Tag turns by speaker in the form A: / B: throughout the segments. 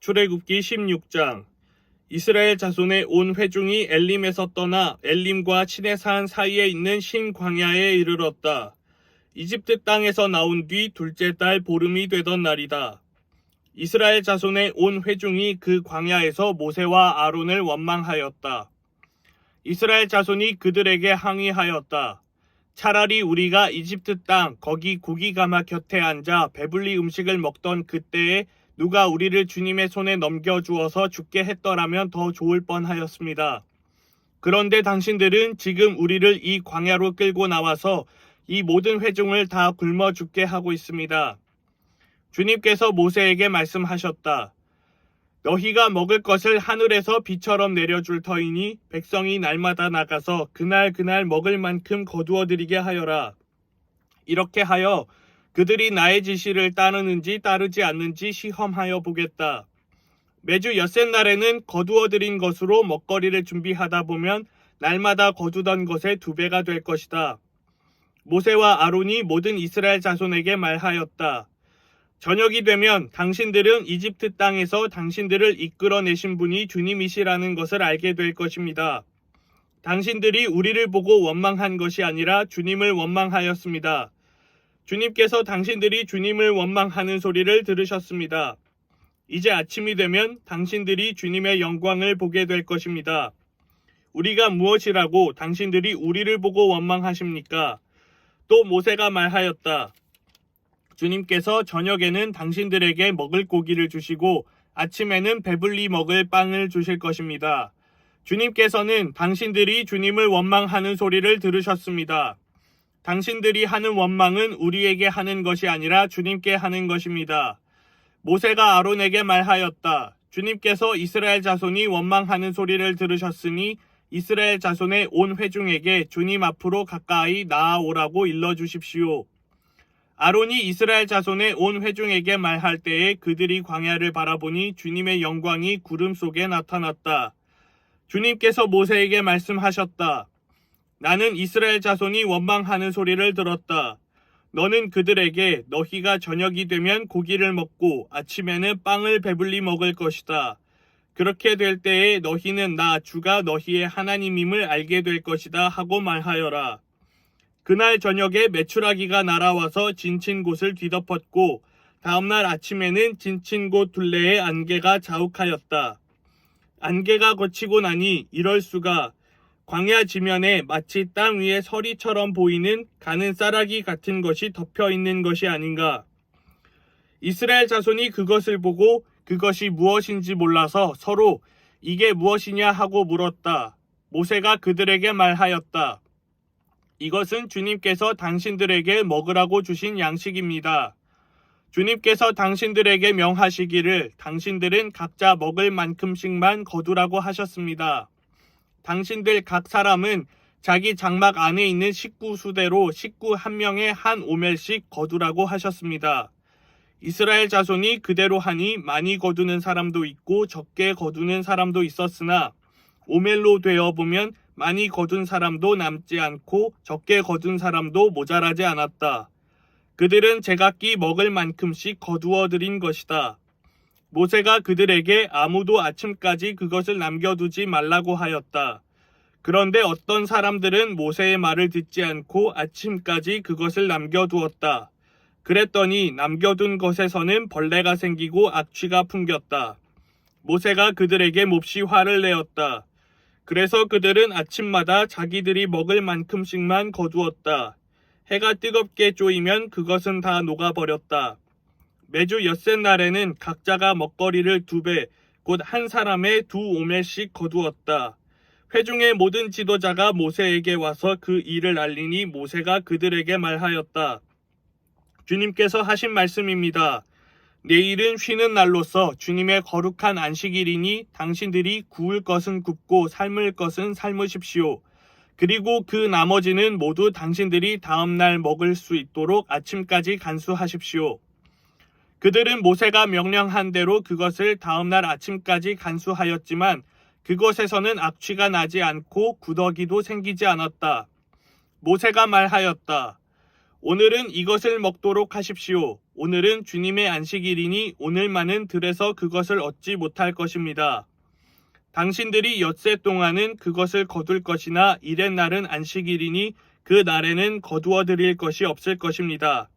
A: 출애굽기 16장. 이스라엘 자손의 온 회중이 엘림에서 떠나 엘림과 시내산 사이에 있는 신광야에 이르렀다. 이집트 땅에서 나온 뒤 둘째 달 보름이 되던 날이다. 이스라엘 자손의 온 회중이 그 광야에서 모세와 아론을 원망하였다. 이스라엘 자손이 그들에게 항의하였다. 차라리 우리가 이집트 땅 거기 고기가마 곁에 앉아 배불리 음식을 먹던 그때에 누가 우리를 주님의 손에 넘겨주어서 죽게 했더라면 더 좋을 뻔하였습니다. 그런데 당신들은 지금 우리를 이 광야로 끌고 나와서 이 모든 회중을 다 굶어 죽게 하고 있습니다. 주님께서 모세에게 말씀하셨다. 너희가 먹을 것을 하늘에서 비처럼 내려줄 터이니 백성이 날마다 나가서 그날 먹을 만큼 거두어 드리게 하여라. 이렇게 하여 그들이 나의 지시를 따르는지 따르지 않는지 시험하여 보겠다. 매주 엿새날에는 거두어 드린 것으로 먹거리를 준비하다 보면 날마다 거두던 것의 2배가 될 것이다. 모세와 아론이 모든 이스라엘 자손에게 말하였다. 저녁이 되면 당신들은 이집트 땅에서 당신들을 이끌어내신 분이 주님이시라는 것을 알게 될 것입니다. 당신들이 우리를 보고 원망한 것이 아니라 주님을 원망하였습니다. 주님께서 당신들이 주님을 원망하는 소리를 들으셨습니다. 이제 아침이 되면 당신들이 주님의 영광을 보게 될 것입니다. 우리가 무엇이라고 당신들이 우리를 보고 원망하십니까? 또 모세가 말하였다. 주님께서 저녁에는 당신들에게 먹을 고기를 주시고 아침에는 배불리 먹을 빵을 주실 것입니다. 주님께서는 당신들이 주님을 원망하는 소리를 들으셨습니다. 당신들이 하는 원망은 우리에게 하는 것이 아니라 주님께 하는 것입니다. 모세가 아론에게 말하였다. 주님께서 이스라엘 자손이 원망하는 소리를 들으셨으니 이스라엘 자손의 온 회중에게 주님 앞으로 가까이 나아오라고 일러주십시오. 아론이 이스라엘 자손의 온 회중에게 말할 때에 그들이 광야를 바라보니 주님의 영광이 구름 속에 나타났다. 주님께서 모세에게 말씀하셨다. 나는 이스라엘 자손이 원망하는 소리를 들었다. 너는 그들에게 너희가 저녁이 되면 고기를 먹고 아침에는 빵을 배불리 먹을 것이다. 그렇게 될 때에 너희는 나 주가 너희의 하나님임을 알게 될 것이다 하고 말하여라. 그날 저녁에 메추라기가 날아와서 진친 곳을 뒤덮었고 다음날 아침에는 진친 곳 둘레에 안개가 자욱하였다. 안개가 거치고 나니 이럴 수가 광야 지면에 마치 땅 위에 서리처럼 보이는 가는 쌀아기 같은 것이 덮여 있는 것이 아닌가. 이스라엘 자손이 그것을 보고 그것이 무엇인지 몰라서 서로 이게 무엇이냐 하고 물었다. 모세가 그들에게 말하였다. 이것은 주님께서 당신들에게 먹으라고 주신 양식입니다. 주님께서 당신들에게 명하시기를 당신들은 각자 먹을 만큼씩만 거두라고 하셨습니다. 당신들 각 사람은 자기 장막 안에 있는 식구 수대로 식구 한 명에 한 오멜씩 거두라고 하셨습니다. 이스라엘 자손이 그대로 하니 많이 거두는 사람도 있고 적게 거두는 사람도 있었으나 오멜로 되어보면 많이 거둔 사람도 남지 않고 적게 거둔 사람도 모자라지 않았다. 그들은 제각기 먹을 만큼씩 거두어 드린 것이다. 모세가 그들에게 아무도 아침까지 그것을 남겨두지 말라고 하였다. 그런데 어떤 사람들은 모세의 말을 듣지 않고 아침까지 그것을 남겨두었다. 그랬더니 남겨둔 것에서는 벌레가 생기고 악취가 풍겼다. 모세가 그들에게 몹시 화를 내었다. 그래서 그들은 아침마다 자기들이 먹을 만큼씩만 거두었다. 해가 뜨겁게 쪼이면 그것은 다 녹아버렸다. 매주 엿새날에는 각자가 먹거리를 2배, 곧 한 사람의 2오멜씩 거두었다. 회중의 모든 지도자가 모세에게 와서 그 일을 알리니 모세가 그들에게 말하였다. 주님께서 하신 말씀입니다. 내일은 쉬는 날로서 주님의 거룩한 안식일이니 당신들이 구울 것은 굽고 삶을 것은 삶으십시오. 그리고 그 나머지는 모두 당신들이 다음날 먹을 수 있도록 아침까지 간수하십시오. 그들은 모세가 명령한 대로 그것을 다음날 아침까지 간수하였지만 그것에서는 악취가 나지 않고 구더기도 생기지 않았다. 모세가 말하였다. 오늘은 이것을 먹도록 하십시오. 오늘은 주님의 안식일이니 오늘만은 들에서 그것을 얻지 못할 것입니다. 당신들이 엿새 동안은 그것을 거둘 것이나 이렛날은 안식일이니 그 날에는 거두어 드릴 것이 없을 것입니다.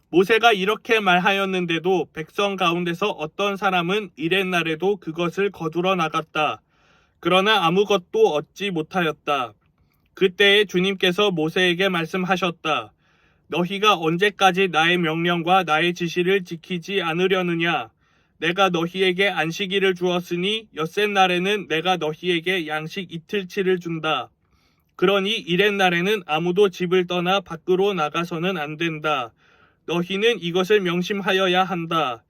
A: 모세가 이렇게 말하였는데도 백성 가운데서 어떤 사람은 이렛날에도 그것을 거두러 나갔다. 그러나 아무것도 얻지 못하였다. 그때에 주님께서 모세에게 말씀하셨다. 너희가 언제까지 나의 명령과 나의 지시를 지키지 않으려느냐? 내가 너희에게 안식일을 주었으니 엿새 날에는 내가 너희에게 양식 이틀치를 준다. 그러니 이렛날에는 아무도 집을 떠나 밖으로 나가서는 안 된다. 너희는 이것을 명심하여야 한다.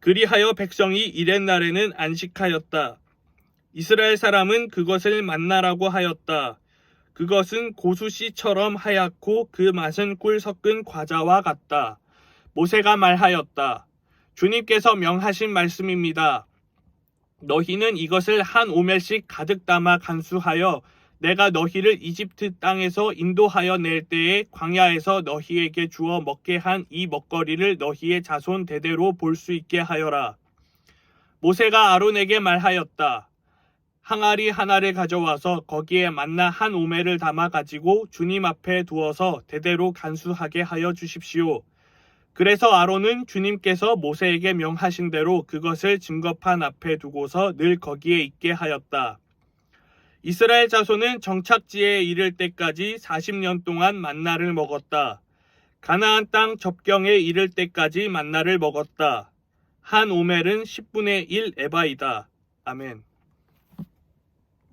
A: 그리하여 백성이 이렛날에는 안식하였다. 이스라엘 사람은 그것을 만나라고 하였다. 그것은 고수씨처럼 하얗고 그 맛은 꿀 섞은 과자와 같다. 모세가 말하였다. 주님께서 명하신 말씀입니다. 너희는 이것을 한 오멜씩 가득 담아 간수하여 내가 너희를 이집트 땅에서 인도하여 낼 때에 광야에서 너희에게 주어 먹게 한 이 먹거리를 너희의 자손 대대로 볼 수 있게 하여라. 모세가 아론에게 말하였다. 항아리 하나를 가져와서 거기에 만나 한 오멜을 담아 가지고 주님 앞에 두어서 대대로 간수하게 하여 주십시오. 그래서 아론은 주님께서 모세에게 명하신 대로 그것을 증거판 앞에 두고서 늘 거기에 있게 하였다. 이스라엘 자손은 정착지에 이를 때까지 40년 동안 만나를 먹었다. 가나안 땅 접경에 이를 때까지 만나를 먹었다. 한 오멜은 10분의 1 에바이다. 아멘.